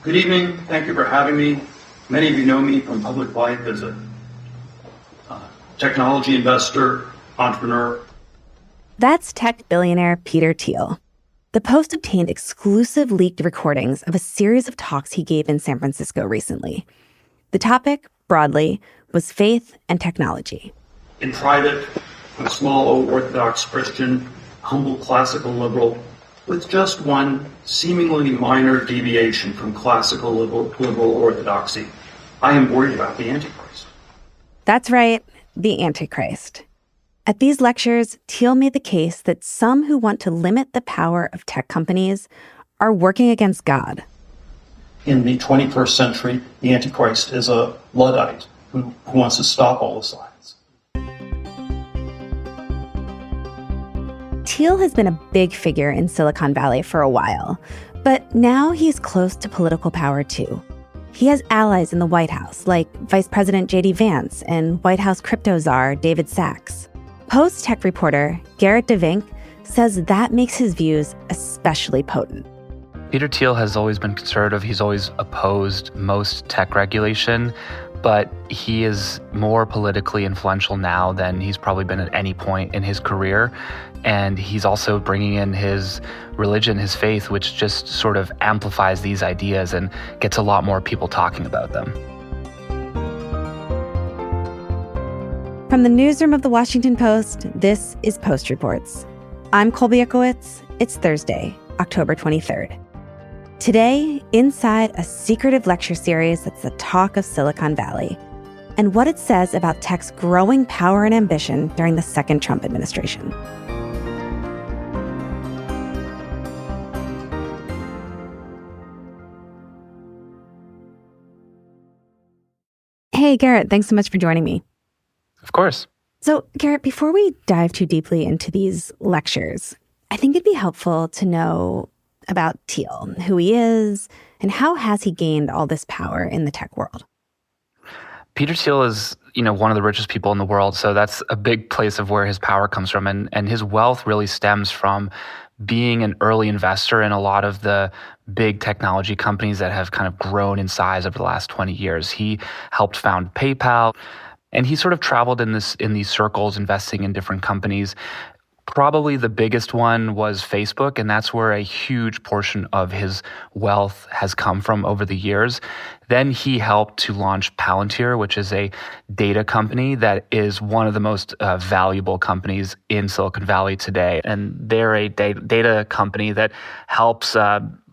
Good evening. Thank you for having me. Many of you know me from public life as a technology investor, entrepreneur. That's tech billionaire Peter Thiel. The Post obtained exclusive leaked recordings of a series of talks he gave in San Francisco recently. The topic, broadly, was faith and technology. In private, I'm a small old Orthodox Christian, humble classical liberal, with just one seemingly minor deviation from classical liberal orthodoxy. I am worried about the Antichrist. That's right, the Antichrist. At these lectures, Thiel made the case that some who want to limit the power of tech companies are working against God. In the 21st century, the Antichrist is a Luddite who wants to stop all the science. Thiel has been a big figure in Silicon Valley for a while, but now he's close to political power too. He has allies in the White House, like Vice President J.D. Vance and White House crypto czar David Sachs. Post tech reporter Garrett DeVink says that makes his views especially potent. Peter Thiel has always been conservative. He's always opposed most tech regulation, but he is more politically influential now than he's probably been at any point in his career. And he's also bringing in his religion, his faith, which just sort of amplifies these ideas and gets a lot more people talking about them. From the newsroom of the Washington Post, this is Post Reports. I'm Colby Ekowitz. It's Thursday, October 23rd. Today, inside a secretive lecture series that's the talk of Silicon Valley and what it says about tech's growing power and ambition during the second Trump administration. Hey, Garrett, thanks so much for joining me. Of course. So, Garrett, before we dive too deeply into these lectures, I think it'd be helpful to know about Thiel, who he is, and how has he gained all this power in the tech world? Peter Thiel is, one of the richest people in the world, so that's a big place of where his power comes from. And his wealth really stems from being an early investor in a lot of the big technology companies that have kind of grown in size over the last 20 years. He helped found PayPal, and he sort of traveled in these circles, investing in different companies. Probably the biggest one was Facebook, and that's where a huge portion of his wealth has come from over the years. Then he helped to launch Palantir, which is a data company that is one of the most valuable companies in Silicon Valley today. And they're a data company that helps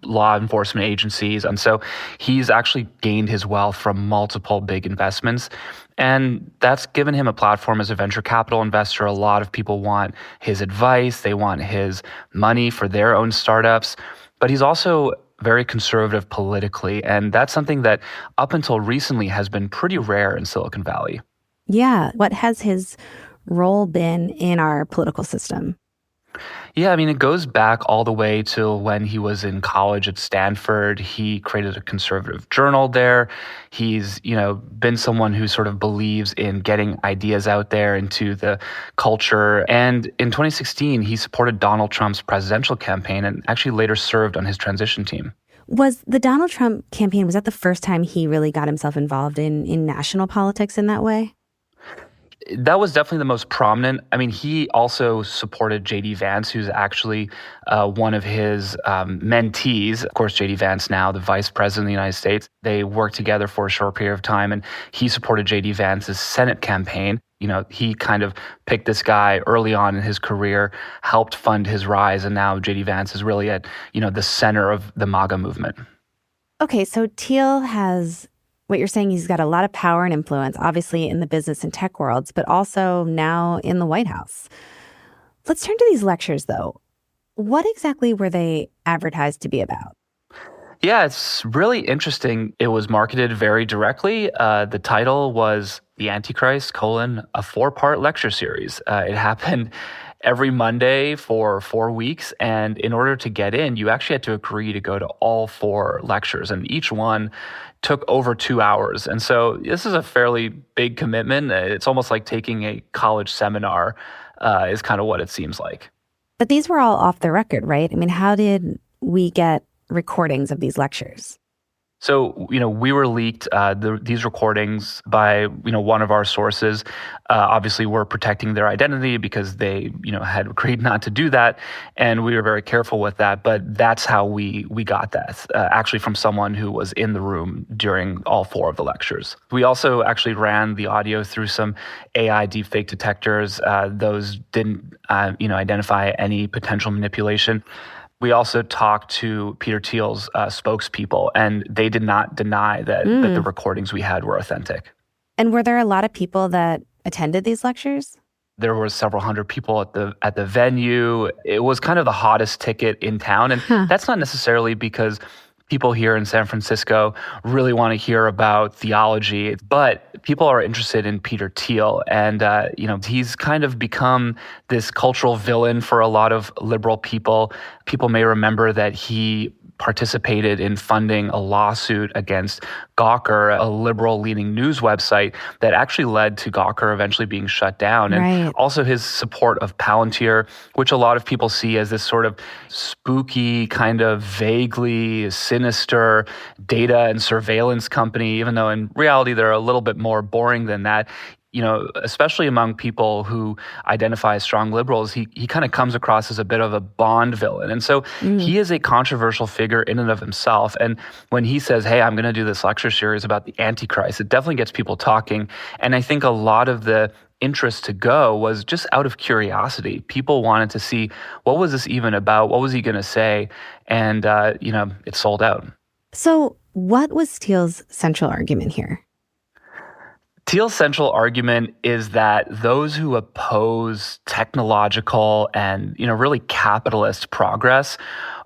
law enforcement agencies. And so he's actually gained his wealth from multiple big investments. And that's given him a platform as a venture capital investor. A lot of people want his advice. They want his money for their own startups. But he's also very conservative politically. And that's something that up until recently has been pretty rare in Silicon Valley. Yeah. What has his role been in our political system? Yeah, it goes back all the way to when he was in college at Stanford. He created a conservative journal there. He's, been someone who sort of believes in getting ideas out there into the culture. And in 2016, he supported Donald Trump's presidential campaign and actually later served on his transition team. Was the Donald Trump campaign, was that the first time he really got himself involved in national politics in that way? That was definitely the most prominent. He also supported J.D. Vance, who's actually one of his mentees. Of course, J.D. Vance now, the vice president of the United States. They worked together for a short period of time, and he supported J.D. Vance's Senate campaign. He kind of picked this guy early on in his career, helped fund his rise, and now J.D. Vance is really at, the center of the MAGA movement. Okay, so Thiel has... What you're saying, he's got a lot of power and influence, obviously in the business and tech worlds, but also now in the White House. Let's turn to these lectures, though. What exactly were they advertised to be about? Yeah, it's really interesting. It was marketed very directly. The title was The Antichrist, a 4-part lecture series. It happened every Monday for 4 weeks. And in order to get in, you actually had to agree to go to all 4 lectures. And each one took over 2 hours. And so this is a fairly big commitment. It's almost like taking a college seminar is kind of what it seems like. But these were all off the record, right? How did we get recordings of these lectures? So, we were leaked these recordings by, one of our sources. Obviously, we're protecting their identity because they, had agreed not to do that. And we were very careful with that. But that's how we got that, actually from someone who was in the room during all 4 of the lectures. We also actually ran the audio through some AI deepfake detectors. Those didn't, identify any potential manipulation. We also talked to Peter Thiel's spokespeople, and they did not deny that the recordings we had were authentic. And were there a lot of people that attended these lectures? There were several hundred people at the venue. It was kind of the hottest ticket in town, and that's not necessarily because people here in San Francisco really want to hear about theology, but people are interested in Peter Thiel. And, he's kind of become this cultural villain for a lot of liberal people. People may remember that he participated in funding a lawsuit against Gawker, a liberal-leaning news website that actually led to Gawker eventually being shut down. And also his support of Palantir, which a lot of people see as this sort of spooky, kind of vaguely sinister data and surveillance company, even though in reality they're a little bit more boring than that. Especially among people who identify as strong liberals, he kind of comes across as a bit of a Bond villain. And so he is a controversial figure in and of himself. And when he says, hey, I'm going to do this lecture series about the Antichrist, it definitely gets people talking. And I think a lot of the interest to go was just out of curiosity. People wanted to see, what was this even about? What was he going to say? And, it sold out. So what was Thiel's central argument here? Thiel's central argument is that those who oppose technological and, really capitalist progress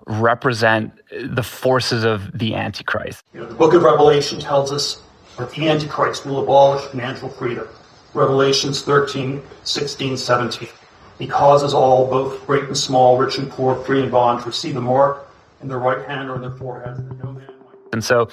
represent the forces of the Antichrist. The book of Revelation tells us that the Antichrist will abolish financial freedom. Revelations 13, 16, 17. He causes all, both great and small, rich and poor, free and bond, to receive the mark in their right hand or in their forehead. And so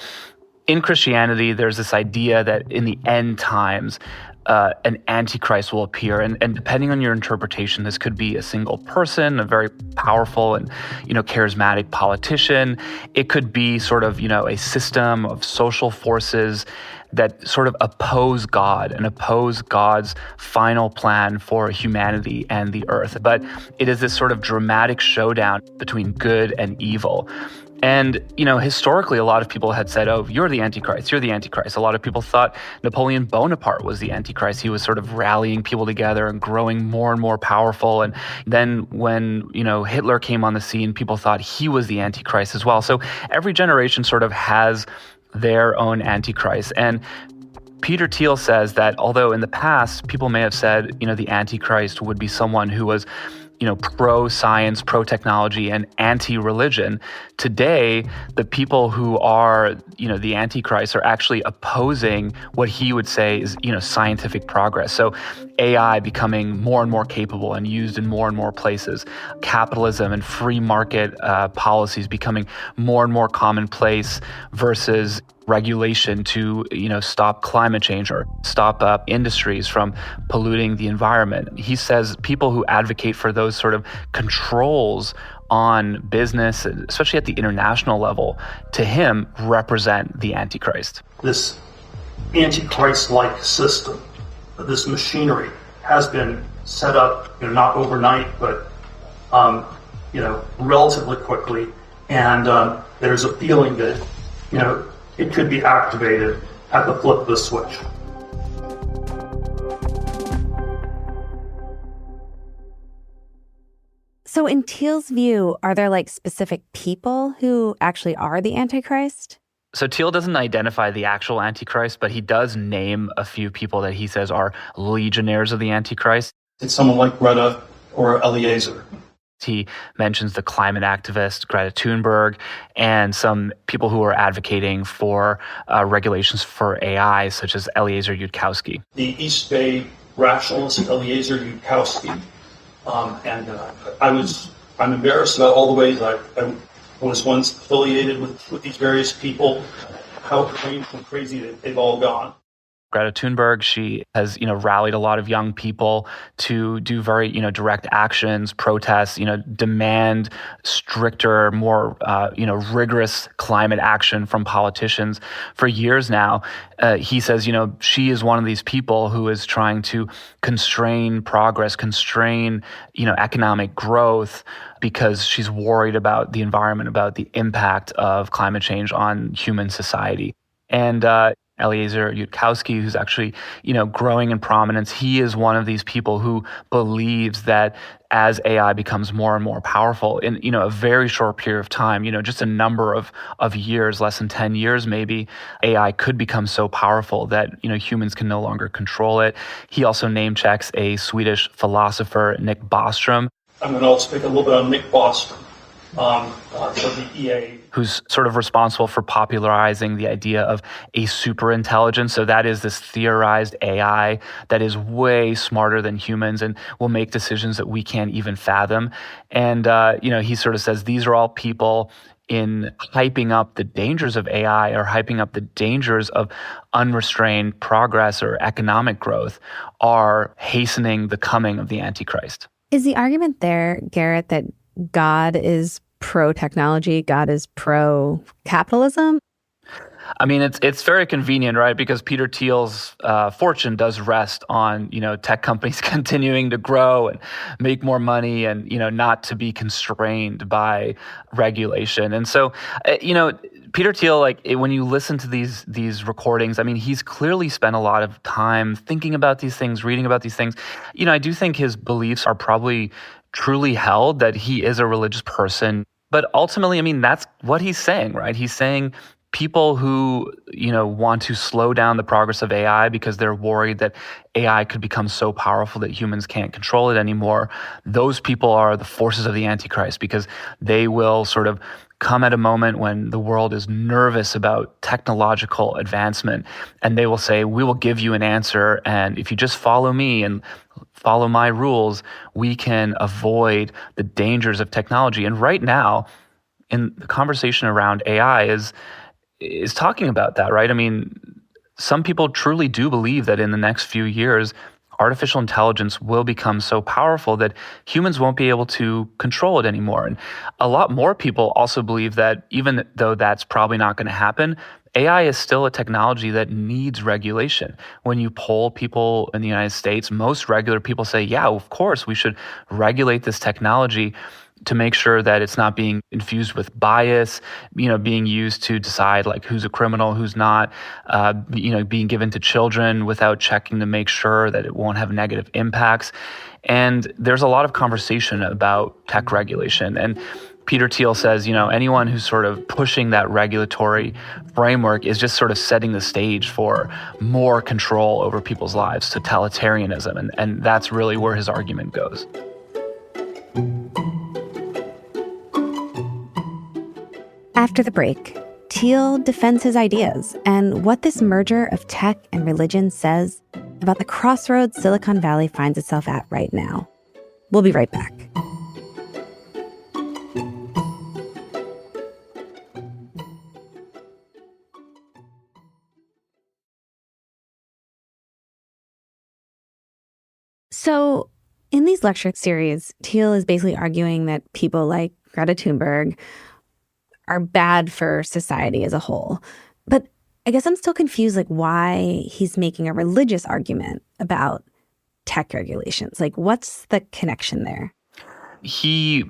in Christianity, there's this idea that in the end times, an antichrist will appear. And depending on your interpretation, this could be a single person, a very powerful and, charismatic politician. It could be sort of, a system of social forces that sort of oppose God and oppose God's final plan for humanity and the earth. But it is this sort of dramatic showdown between good and evil. And, historically, a lot of people had said, oh, you're the Antichrist, you're the Antichrist. A lot of people thought Napoleon Bonaparte was the Antichrist. He was sort of rallying people together and growing more and more powerful. And then when, Hitler came on the scene, people thought he was the Antichrist as well. So every generation sort of has their own Antichrist. And Peter Thiel says that although in the past, people may have said, the Antichrist would be someone who was pro-science, pro-technology, and anti-religion. Today, the people who are, the Antichrist are actually opposing what he would say is, scientific progress. So AI becoming more and more capable and used in more and more places. Capitalism and free market policies becoming more and more commonplace versus regulation to, stop climate change or stop industries from polluting the environment. He says people who advocate for those sort of controls on business, especially at the international level, to him represent the Antichrist. This Antichrist-like system, this machinery has been set up, not overnight, but relatively quickly. And there's a feeling that, it could be activated at the flip of the switch. So in Thiel's view, are there specific people who actually are the Antichrist? So Thiel doesn't identify the actual Antichrist, but he does name a few people that he says are legionnaires of the Antichrist. It's someone like Greta or Eliezer. He mentions the climate activist Greta Thunberg and some people who are advocating for regulations for AI, such as Eliezer Yudkowsky. The East Bay rationalist Eliezer Yudkowsky. I'm embarrassed about all the ways I was once affiliated with these various people, how strange and crazy they've all gone. Greta Thunberg, she has, rallied a lot of young people to do very, direct actions, protests, demand stricter, more, rigorous climate action from politicians for years now. He says, she is one of these people who is trying to constrain progress, constrain, economic growth because she's worried about the environment, about the impact of climate change on human society. And Eliezer Yudkowsky, who's actually, growing in prominence, he is one of these people who believes that as AI becomes more and more powerful in, a very short period of time, just a number of years, less than 10 years maybe, AI could become so powerful that, humans can no longer control it. He also name checks a Swedish philosopher, Nick Bostrom. I'm going to also speak a little bit on Nick Bostrom. For the EA, who's sort of responsible for popularizing the idea of a superintelligence. So that is this theorized AI that is way smarter than humans and will make decisions that we can't even fathom. And, he sort of says these are all people in hyping up the dangers of AI or hyping up the dangers of unrestrained progress or economic growth are hastening the coming of the Antichrist. Is the argument there, Garrett, that God is pro-technology, God is pro-capitalism? I mean, it's very convenient, right? Because Peter Thiel's fortune does rest on, tech companies continuing to grow and make more money and, not to be constrained by regulation. And so, Peter Thiel, when you listen to these recordings, I mean, he's clearly spent a lot of time thinking about these things, reading about these things. I do think his beliefs are probably truly held, that he is a religious person. But ultimately, I mean, that's what he's saying, right? He's saying people who, want to slow down the progress of AI because they're worried that AI could become so powerful that humans can't control it anymore, those people are the forces of the Antichrist, because they will sort of come at a moment when the world is nervous about technological advancement, and they will say, we will give you an answer, and if you just follow me and follow my rules, we can avoid the dangers of technology. And right now, in the conversation around AI is talking about that, right? I mean, some people truly do believe that in the next few years, artificial intelligence will become so powerful that humans won't be able to control it anymore. And a lot more people also believe that even though that's probably not going to happen, AI is still a technology that needs regulation. When you poll people in the United States, most regular people say, yeah, of course, we should regulate this technology to make sure that it's not being infused with bias, being used to decide who's a criminal, who's not, being given to children without checking to make sure that it won't have negative impacts. And there's a lot of conversation about tech regulation. And Peter Thiel says, anyone who's sort of pushing that regulatory framework is just sort of setting the stage for more control over people's lives, totalitarianism. And that's really where his argument goes. After the break, Thiel defends his ideas and what this merger of tech and religion says about the crossroads Silicon Valley finds itself at right now. We'll be right back. So, in these lecture series, Thiel is basically arguing that people like Greta Thunberg are bad for society as a whole. But I guess I'm still confused, why he's making a religious argument about tech regulations. What's the connection there? He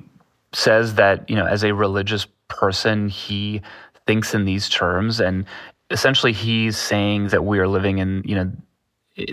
says that, as a religious person, he thinks in these terms. And essentially, he's saying that we are living in,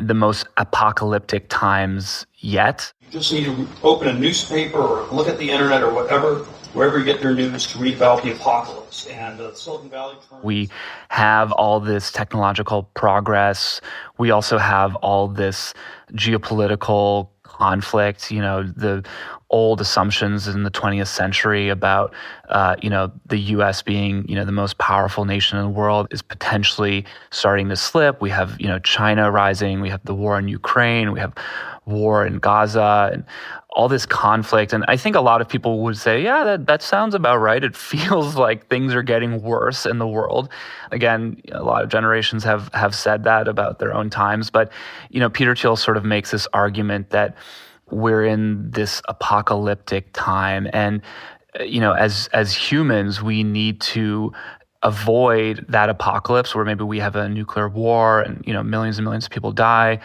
the most apocalyptic times yet. You just need to open a newspaper or look at the internet or whatever, wherever you get your news, to read about the apocalypse. And Silicon Valley... We have all this technological progress. We also have all this geopolitical conflict, the old assumptions in the 20th century about, the U.S. being, the most powerful nation in the world is potentially starting to slip. We have, China rising. We have the war in Ukraine. We have war in Gaza and all this conflict. And I think a lot of people would say, yeah, that sounds about right. It feels like things are getting worse in the world. Again, a lot of generations have said that about their own times. But, Peter Thiel sort of makes this argument that we're in this apocalyptic time. And, as humans, we need to avoid that apocalypse where maybe we have a nuclear war and, millions and millions of people die.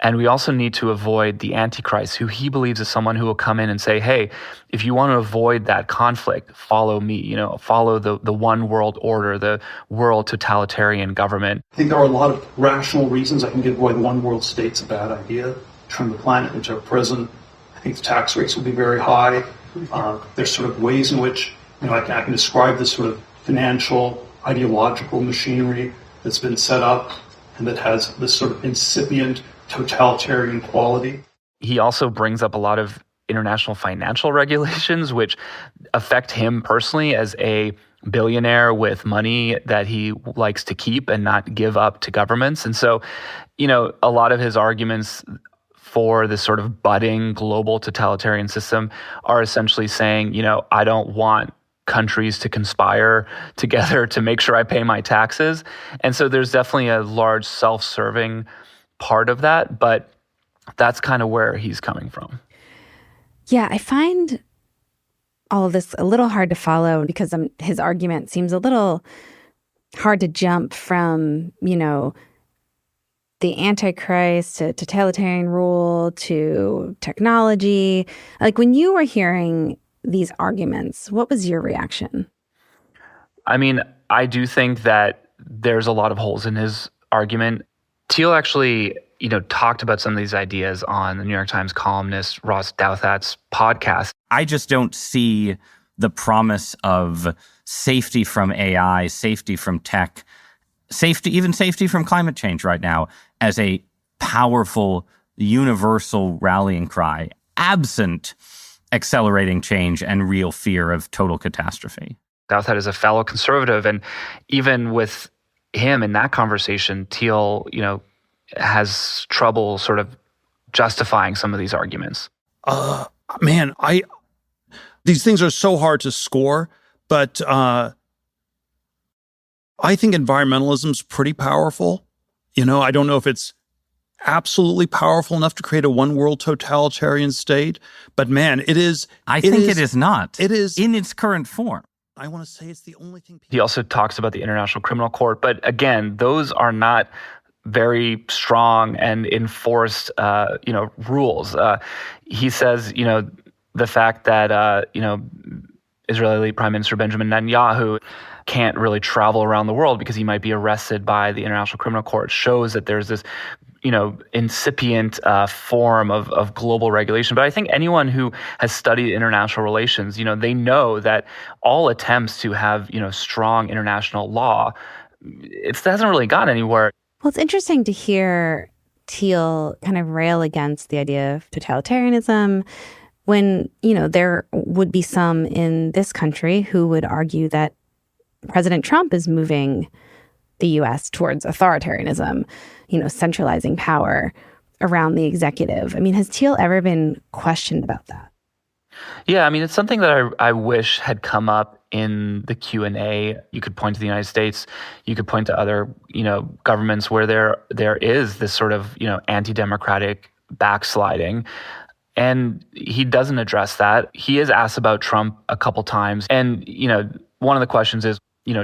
And we also need to avoid the Antichrist, who he believes is someone who will come in and say, hey, if you want to avoid that conflict, follow me, follow the one world order, the world totalitarian government. I think there are a lot of rational reasons I can give why the one world state's a bad idea. Turn the planet into a prison. I think the tax rates will be very high. There's sort of ways in which, I can describe this sort of financial, ideological machinery that's been set up and that has this sort of incipient totalitarian quality. He also brings up a lot of international financial regulations, which affect him personally as a billionaire with money that he likes to keep and not give up to governments. And so, a lot of his arguments for this sort of budding global totalitarian system are essentially saying, I don't want countries to conspire together to make sure I pay my taxes. And so there's definitely a large self-serving part of that, but that's kind of where he's coming from. Yeah, I find all of this a little hard to follow because his argument seems a little hard to jump from, the Antichrist to totalitarian rule to technology. Like when you were hearing these arguments, what was your reaction? I mean, I do think that there's a lot of holes in his argument. Thiel actually, talked about some of these ideas on the New York Times columnist Ross Douthat's podcast. I just don't see the promise of safety from AI, safety from tech, even safety from climate change right now as a powerful, universal rallying cry, absent accelerating change and real fear of total catastrophe. Douthat is a fellow conservative, and even with him in that conversation, Thiel, has trouble sort of justifying some of these arguments. These things are so hard to score, but I think environmentalism's pretty powerful. I don't know if it's absolutely powerful enough to create a one world totalitarian state, but man, it is. I think it is not. It is in its current form. I want to say it's the only thing. He also talks about the International Criminal Court, but again, those are not very strong and enforced, rules. He says, the fact that, Israeli Prime Minister Benjamin Netanyahu can't really travel around the world because he might be arrested by the International Criminal Court shows that there's this, incipient form of global regulation. But I think anyone who has studied international relations, they know that all attempts to have, strong international law, it hasn't really gone anywhere. Well, it's interesting to hear Thiel kind of rail against the idea of totalitarianism when, there would be some in this country who would argue that President Trump is moving the U.S. towards authoritarianism, centralizing power around the executive. I mean, has Thiel ever been questioned about that? Yeah, I mean, it's something that I wish had come up in the Q&A. You could point to the United States. You could point to other, governments where there is this sort of, anti-democratic backsliding. And he doesn't address that. He is asked about Trump a couple times. And, one of the questions is,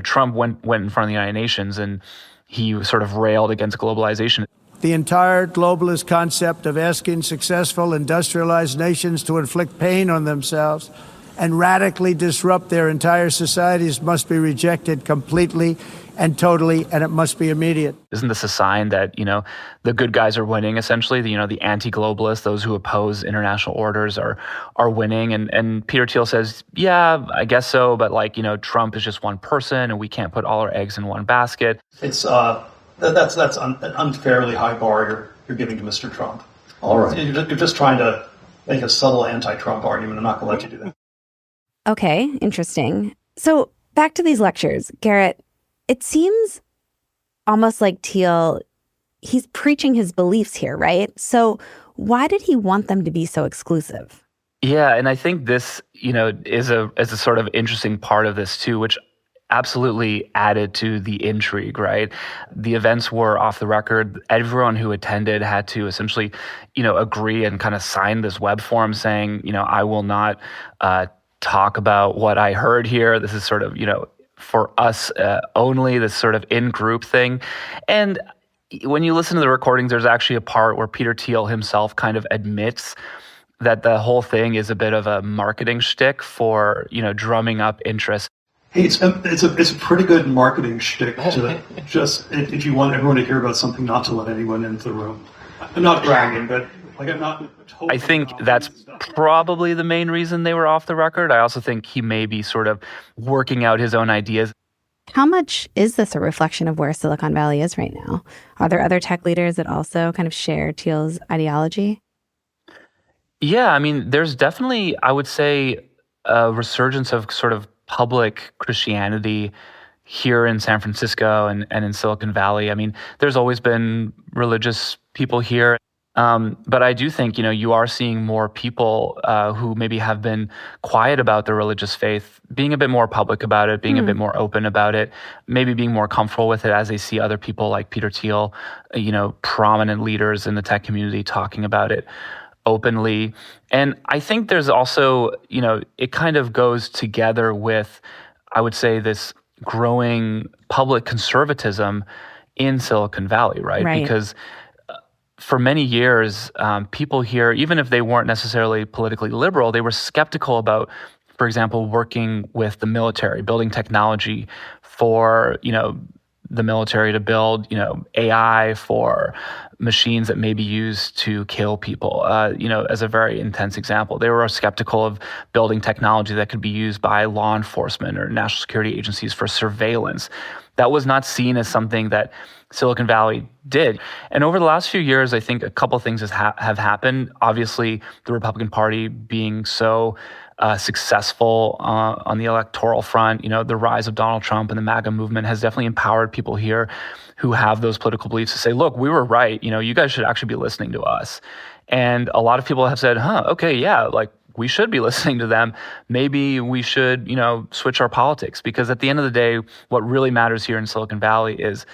Trump went in front of the United Nations and he sort of railed against globalization. The entire globalist concept of asking successful industrialized nations to inflict pain on themselves and radically disrupt their entire societies must be rejected completely and totally, and it must be immediate. Isn't this a sign that, the good guys are winning, essentially? The anti-globalists, those who oppose international orders are winning. And Peter Thiel says, yeah, I guess so, but Trump is just one person and we can't put all our eggs in one basket. It's that's an unfairly high bar you're giving to Mr. Trump. All right. You're just trying to make a subtle anti-Trump argument. I'm not going to let you do that. Okay, interesting. So back to these lectures, Garrett, it seems almost like Thiel he's preaching his beliefs here, right? So why did he want them to be so exclusive? Yeah, and I think this, is a sort of interesting part of this too, which absolutely added to the intrigue, right? The events were off the record. Everyone who attended had to essentially, agree and kind of sign this web form saying, I will not talk about what I heard here. This is sort of, for us only, this sort of in-group thing. And when you listen to the recordings, there's actually a part where Peter Thiel himself kind of admits that the whole thing is a bit of a marketing shtick for, drumming up interest. Hey, it's a pretty good marketing shtick to just, if you want everyone to hear about something, not to let anyone into the room. I'm not bragging, but I'm not totally. I think that's probably the main reason they were off the record. I also think he may be sort of working out his own ideas. How much is this a reflection of where Silicon Valley is right now? Are there other tech leaders that also kind of share Thiel's ideology? Yeah, I mean, there's definitely, I would say, a resurgence of sort of public Christianity here in San Francisco and in Silicon Valley. I mean, there's always been religious people here. But I do think, you are seeing more people who maybe have been quiet about their religious faith, being a bit more public about it, being a bit more open about it, maybe being more comfortable with it as they see other people like Peter Thiel, prominent leaders in the tech community talking about it openly. And I think there's also, it kind of goes together with, I would say, this growing public conservatism in Silicon Valley, right? Because for many years, people here, even if they weren't necessarily politically liberal, they were skeptical about, for example, working with the military, building technology for, the military to build, AI for machines that may be used to kill people, as a very intense example. They were skeptical of building technology that could be used by law enforcement or national security agencies for surveillance. That was not seen as something that Silicon Valley did. And over the last few years, I think a couple of things have happened. Obviously, the Republican Party being so successful on the electoral front, the rise of Donald Trump and the MAGA movement has definitely empowered people here who have those political beliefs to say, look, we were right. You guys should actually be listening to us. And a lot of people have said, okay, yeah, like we should be listening to them. Maybe we should, switch our politics, because at the end of the day, what really matters here in Silicon Valley is,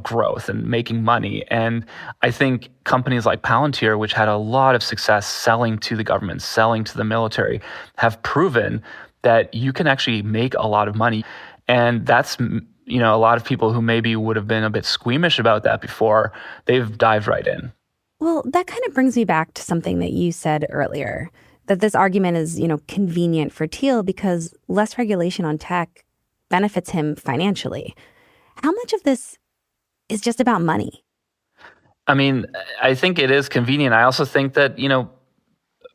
growth and making money. And I think companies like Palantir, which had a lot of success selling to the government, selling to the military, have proven that you can actually make a lot of money. And that's, a lot of people who maybe would have been a bit squeamish about that before, they've dived right in. Well, that kind of brings me back to something that you said earlier, that this argument is, convenient for Thiel because less regulation on tech benefits him financially. How much of this is just about money? I mean, I think it is convenient. I also think that,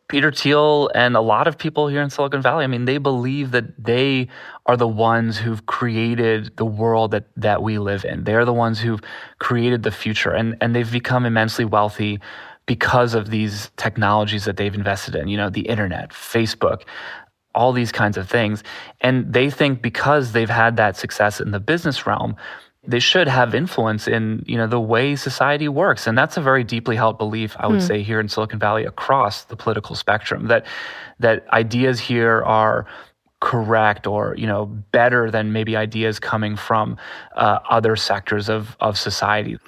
Peter Thiel and a lot of people here in Silicon Valley, I mean, they believe that they are the ones who've created the world that we live in. They're the ones who've created the future, and they've become immensely wealthy because of these technologies that they've invested in, the internet, Facebook, all these kinds of things. And they think because they've had that success in the business realm, they should have influence in, the way society works. And that's a very deeply held belief, I would say, here in Silicon Valley across the political spectrum, that ideas here are correct or, better than maybe ideas coming from other sectors of society.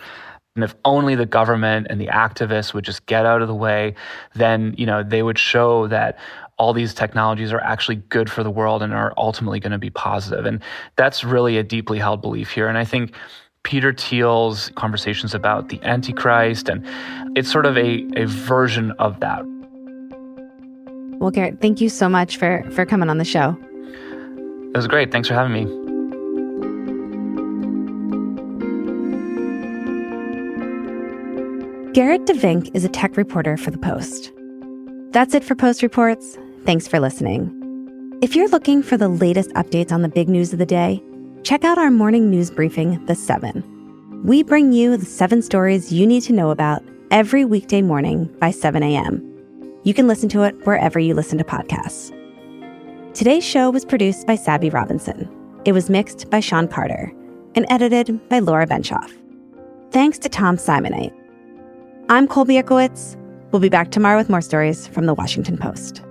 And if only the government and the activists would just get out of the way, then, they would show that all these technologies are actually good for the world and are ultimately going to be positive. And that's really a deeply held belief here. And I think Peter Thiel's conversations about the Antichrist, and it's sort of a version of that. Well, Garrett, thank you so much for coming on the show. It was great. Thanks for having me. Garrett DeVink is a tech reporter for The Post. That's it for Post Reports. Thanks for listening. If you're looking for the latest updates on the big news of the day, check out our morning news briefing, The 7. We bring you the 7 stories you need to know about every weekday morning by 7 a.m. You can listen to it wherever you listen to podcasts. Today's show was produced by Sabby Robinson. It was mixed by Sean Carter and edited by Laura Benshoff. thanks to Tom Simonite. I'm Colby Ickowitz. We'll be back tomorrow with more stories from the Washington Post.